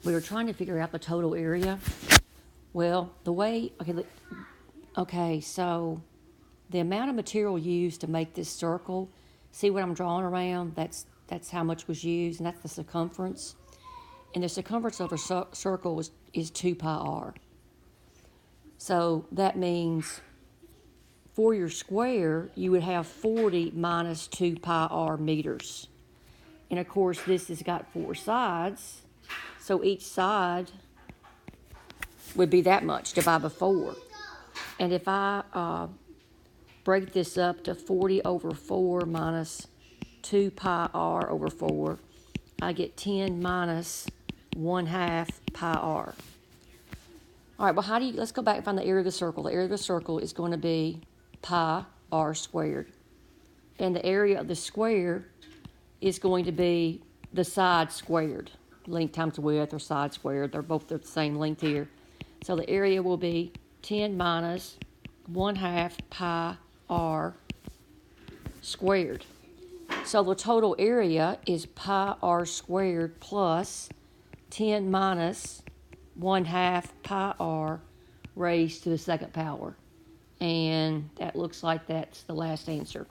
we were trying to figure out the total area. Well, the way, okay, so the amount of material used to make this circle, see what I'm drawing around? That's how much was used, and that's the circumference. And the circumference of a circle is 2 pi r. So that means for your square, you would have 40 minus 2 pi r meters. And of course, this has got 4 sides, so each side would be that much divided by 4. And if I break this up to 40 over 4 minus 2 pi r over 4, I get 10 minus 1/2 pi r. All right, well, let's go back and find the area of the circle. The area of the circle is going to be pi r squared. And the area of the square is going to be the side squared. Length times width or side squared. They're the same length here. So the area will be 10 minus 1/2 pi r squared. So the total area is pi r squared plus 10 minus 1/2 pi r raised to the second power. And that looks like that's the last answer.